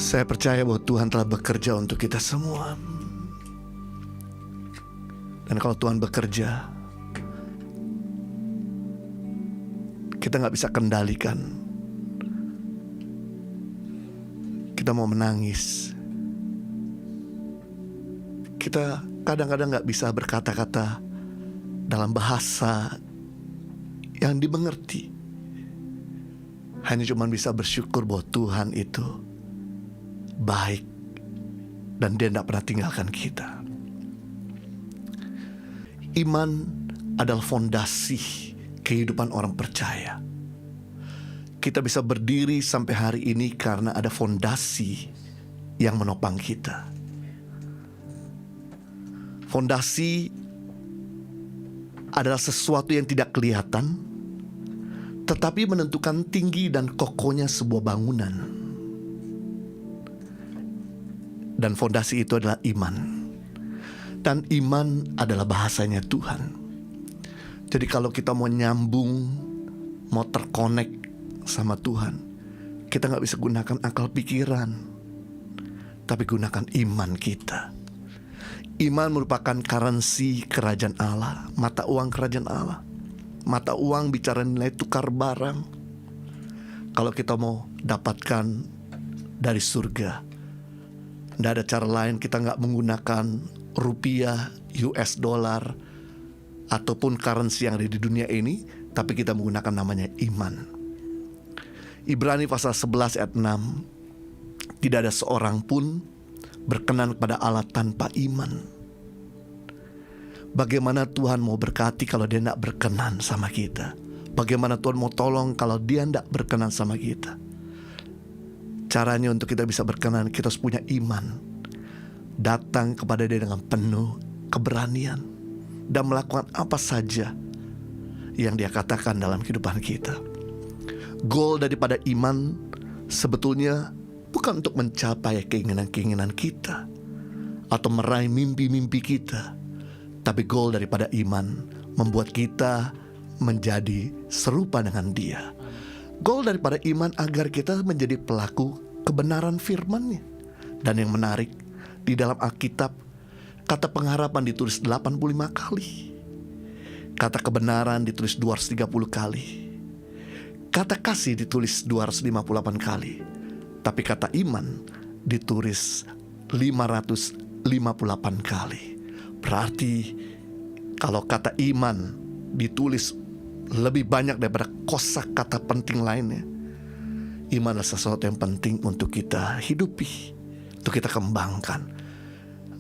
Saya percaya bahwa Tuhan telah bekerja untuk kita semua. Dan kalau Tuhan bekerja, kita gak bisa kendalikan. Kita mau menangis, kita kadang-kadang gak bisa berkata-kata dalam bahasa yang dimengerti. Hanya cuma bisa bersyukur bahwa Tuhan itu baik dan Dia tidak pernah tinggalkan kita. Iman adalah fondasi kehidupan orang percaya. Kita bisa berdiri sampai hari ini karena ada fondasi yang menopang kita. Fondasi adalah sesuatu yang tidak kelihatan, tetapi menentukan tinggi dan kokohnya sebuah bangunan. Dan fondasi itu adalah iman. Dan iman adalah bahasanya Tuhan. Jadi kalau kita mau nyambung, mau terkonek sama Tuhan, kita gak bisa gunakan akal pikiran, tapi gunakan iman kita. Iman merupakan currency kerajaan Allah, mata uang kerajaan Allah. Mata uang bicara nilai tukar barang. Kalau kita mau dapatkan dari surga, tidak ada cara lain. Kita gak menggunakan rupiah, US dollar, ataupun currency yang ada di dunia ini, tapi kita menggunakan namanya iman. Ibrani pasal 11 ayat 6, tidak ada seorang pun berkenan kepada Allah tanpa iman. Bagaimana Tuhan mau berkati kalau Dia tidak berkenan sama kita? Bagaimana Tuhan mau tolong kalau Dia tidak berkenan sama kita? Caranya untuk kita bisa berkenan, kita harus punya iman. Datang kepada Dia dengan penuh keberanian dan melakukan apa saja yang Dia katakan dalam kehidupan kita. Goal daripada iman sebetulnya bukan untuk mencapai keinginan-keinginan kita atau meraih mimpi-mimpi kita, tapi goal daripada iman membuat kita menjadi serupa dengan Dia. Goal daripada iman agar kita menjadi pelaku kebenaran firman-Nya. Dan yang menarik, di dalam Alkitab kata pengharapan ditulis 85 kali. Kata kebenaran ditulis 230 kali. Kata kasih ditulis 258 kali. Tapi kata iman ditulis 558 kali. Berarti kalau kata iman ditulis lebih banyak daripada kosakata penting lainnya, iman adalah sesuatu yang penting untuk kita hidupi, untuk kita kembangkan.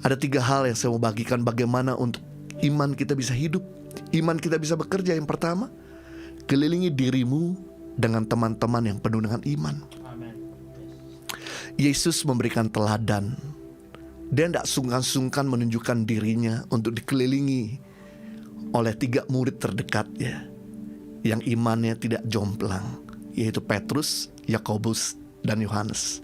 Ada 3 hal yang saya mau bagikan bagaimana untuk iman kita bisa hidup, iman kita bisa bekerja. Yang pertama, kelilingi dirimu dengan teman-teman yang penuh dengan iman. Amen. Yesus memberikan teladan. Dia tidak sungkan-sungkan menunjukkan dirinya untuk dikelilingi oleh 3 murid terdekatnya yang imannya tidak jomplang, yaitu Petrus, Yakobus, dan Yohanes.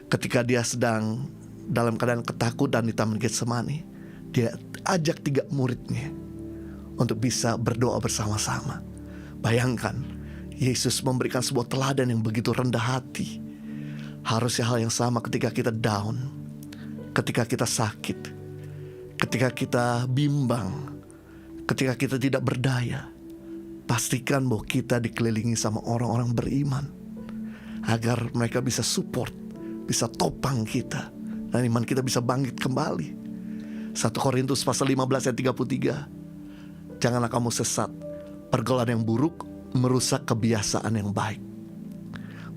Ketika dia sedang dalam keadaan ketakutan di Taman Getsemani, dia ajak 3 muridnya untuk bisa berdoa bersama-sama. Bayangkan, Yesus memberikan sebuah teladan yang begitu rendah hati. Harusnya hal yang sama ketika kita down, ketika kita sakit, ketika kita bimbang, ketika kita tidak berdaya. Pastikan bahwa kita dikelilingi sama orang-orang beriman, agar mereka bisa support, bisa topang kita, dan iman kita bisa bangkit kembali. 1 Korintus pasal 15 ayat 33, janganlah kamu sesat, pergaulan yang buruk merusak kebiasaan yang baik.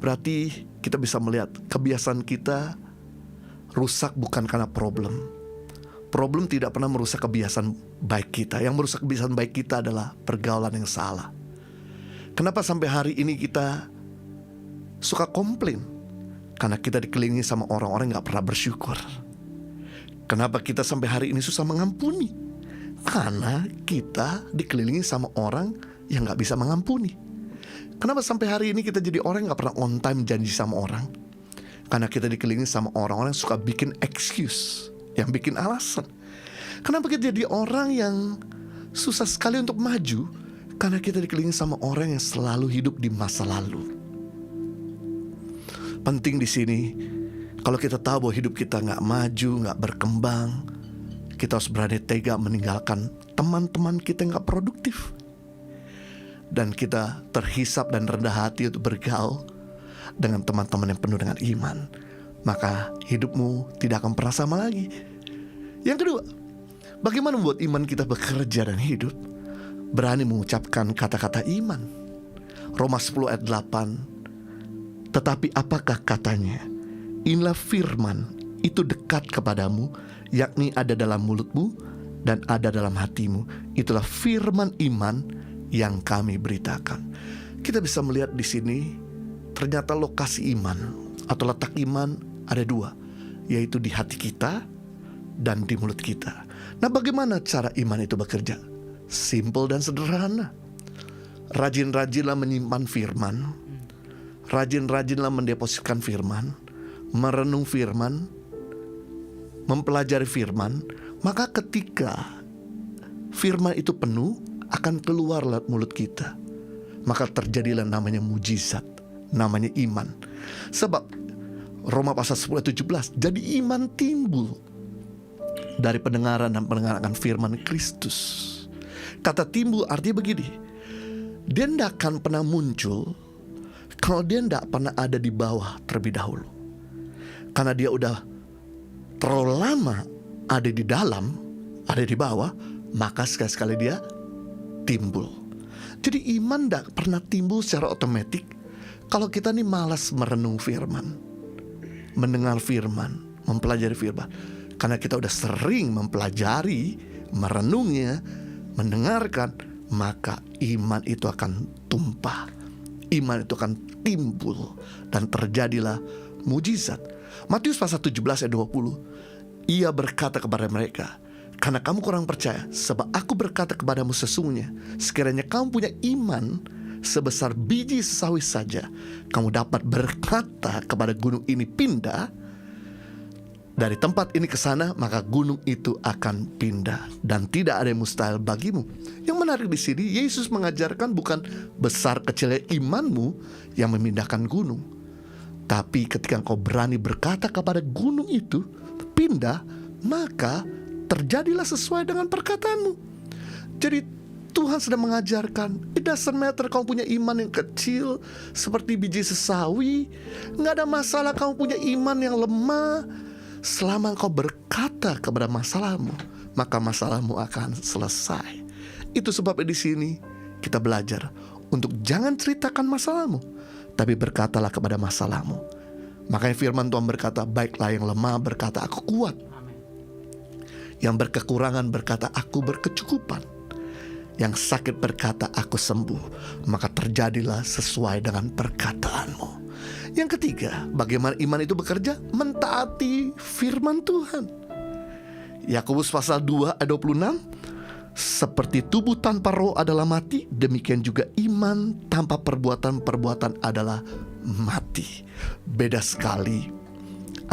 Berarti kita bisa melihat kebiasaan kita rusak bukan karena problem. Problem tidak pernah merusak kebiasaan baik kita. Yang merusak kebiasaan baik kita adalah pergaulan yang salah. Kenapa sampai hari ini kita suka komplain? Karena kita dikelilingi sama orang-orang yang gak pernah bersyukur. Kenapa kita sampai hari ini susah mengampuni? Karena kita dikelilingi sama orang yang gak bisa mengampuni. Kenapa sampai hari ini kita jadi orang yang gak pernah on time janji sama orang? Karena kita dikelilingi sama orang-orang yang suka bikin excuse, yang bikin alasan. Kenapa kita jadi orang yang susah sekali untuk maju? Karena kita dikelilingi sama orang yang selalu hidup di masa lalu. Penting di sini, Kalau kita tahu bahwa hidup kita gak maju, gak berkembang, kita harus berani tega meninggalkan teman-teman kita yang gak produktif. Dan kita terhisap dan rendah hati untuk bergaul dengan teman-teman yang penuh dengan iman. Maka hidupmu tidak akan pernah sama lagi. Yang kedua, bagaimana membuat iman kita bekerja dan hidup? Berani mengucapkan kata-kata iman. Roma 10 ayat 8. Tetapi apakah katanya? Inilah firman, itu dekat kepadamu, yakni ada dalam mulutmu dan ada dalam hatimu. Itulah firman iman yang kami beritakan. Kita bisa melihat di sini, ternyata lokasi iman atau letak iman ada dua, yaitu di hati kita dan di mulut kita. Nah, bagaimana cara iman itu bekerja? Simple dan sederhana. Rajin-rajinlah menyimpan firman, rajin-rajinlah mendepositkan firman, merenung firman, mempelajari firman. Maka ketika firman itu penuh, akan keluar lewat mulut kita. Maka terjadilah namanya mujizat, namanya iman. Sebab Roma pasal 10 ayat 17, jadi iman timbul dari pendengaran dan pendengaran firman Kristus. Kata timbul artinya begini, dia tidak akan pernah muncul kalau dia tidak pernah ada di bawah terlebih dahulu. Karena dia udah terlalu lama ada di dalam, ada di bawah, maka sekali-sekali dia timbul. Jadi iman tidak pernah timbul secara otomatis kalau kita nih malas merenung firman, mendengar firman, mempelajari firman. Karena kita udah sering mempelajari, merenungnya, mendengarkan, maka iman itu akan tumpah, iman itu akan timbul, dan terjadilah mujizat. Matius pasal 17 ayat 20, ia berkata kepada mereka, karena kamu kurang percaya, sebab aku berkata kepadamu sesungguhnya, sekiranya kamu punya iman sebesar biji sesawi saja, kamu dapat berkata kepada gunung ini pindah dari tempat ini ke sana, maka gunung itu akan pindah, dan tidak ada yang mustahil bagimu. Yang menarik di sini, Yesus mengajarkan bukan besar kecilnya imanmu yang memindahkan gunung, tapi ketika engkau berani berkata kepada gunung itu pindah, maka terjadilah sesuai dengan perkataanmu. Jadi Tuhan sedang mengajarkan, it doesn't matter kamu punya iman yang kecil seperti biji sesawi, gak ada masalah kamu punya iman yang lemah. Selama engkau berkata kepada masalahmu, maka masalahmu akan selesai. Itu sebabnya di sini kita belajar untuk jangan ceritakan masalahmu, tapi berkatalah kepada masalahmu. Makanya firman Tuhan berkata, baiklah yang lemah berkata aku kuat, yang berkekurangan berkata aku berkecukupan, yang sakit berkata aku sembuh. Maka terjadilah sesuai dengan perkataanmu. Yang ketiga, bagaimana iman itu bekerja? Mentaati firman Tuhan. Yakobus pasal 2 ayat 26, seperti tubuh tanpa roh adalah mati, demikian juga iman tanpa perbuatan-perbuatan adalah mati. Beda sekali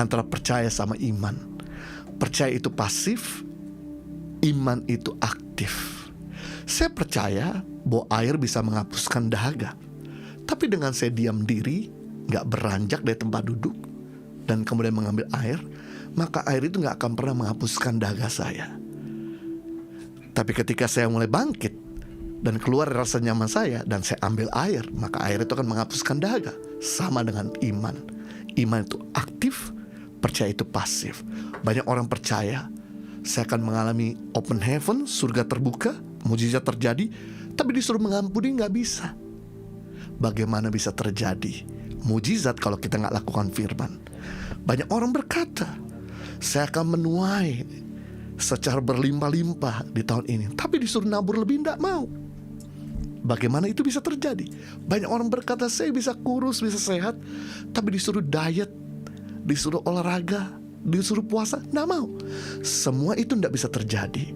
antara percaya sama iman. Percaya itu pasif, iman itu aktif. Saya percaya bahwa air bisa menghapuskan dahaga, tapi dengan saya diam diri, gak beranjak dari tempat duduk, dan kemudian mengambil air, maka air itu gak akan pernah menghapuskan dahaga saya. Tapi ketika saya mulai bangkit dan keluar rasa nyaman saya, dan saya ambil air, maka air itu akan menghapuskan dahaga. Sama dengan iman. Iman itu aktif, percaya itu pasif. Banyak orang percaya saya akan mengalami open heaven, surga terbuka, mujizat terjadi, tapi disuruh mengampuni gak bisa. Bagaimana bisa terjadi mujizat kalau kita gak lakukan firman? Banyak orang berkata, saya akan menuai secara berlimpah-limpah di tahun ini, tapi disuruh nabur lebih gak mau. Bagaimana itu bisa terjadi? Banyak orang berkata, saya bisa kurus, bisa sehat, tapi disuruh diet, disuruh olahraga, disuruh puasa, gak mau. Semua itu gak bisa terjadi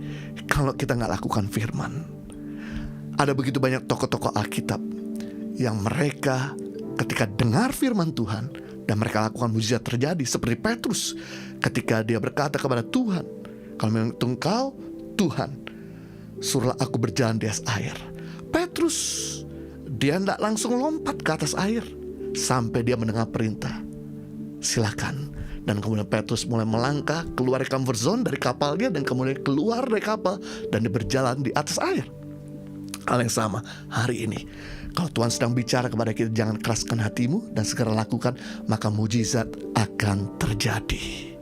kalau kita gak lakukan firman. Ada begitu banyak tokoh-tokoh Alkitab yang mereka ketika dengar firman Tuhan dan mereka lakukan mujizat terjadi. Seperti Petrus ketika dia berkata kepada Tuhan, kalau memang itu Engkau Tuhan, suruhlah aku berjalan di atas air. Petrus, dia tidak langsung lompat ke atas air sampai dia mendengar perintah. silakan. Dan kemudian Petrus mulai melangkah keluar dari comfort zone dari kapalnya, dan kemudian keluar dari kapal dan dia berjalan di atas air. Hal yang sama hari ini. Kalau Tuhan sedang bicara kepada kita, jangan keraskan hatimu dan segera lakukan, maka mujizat akan terjadi.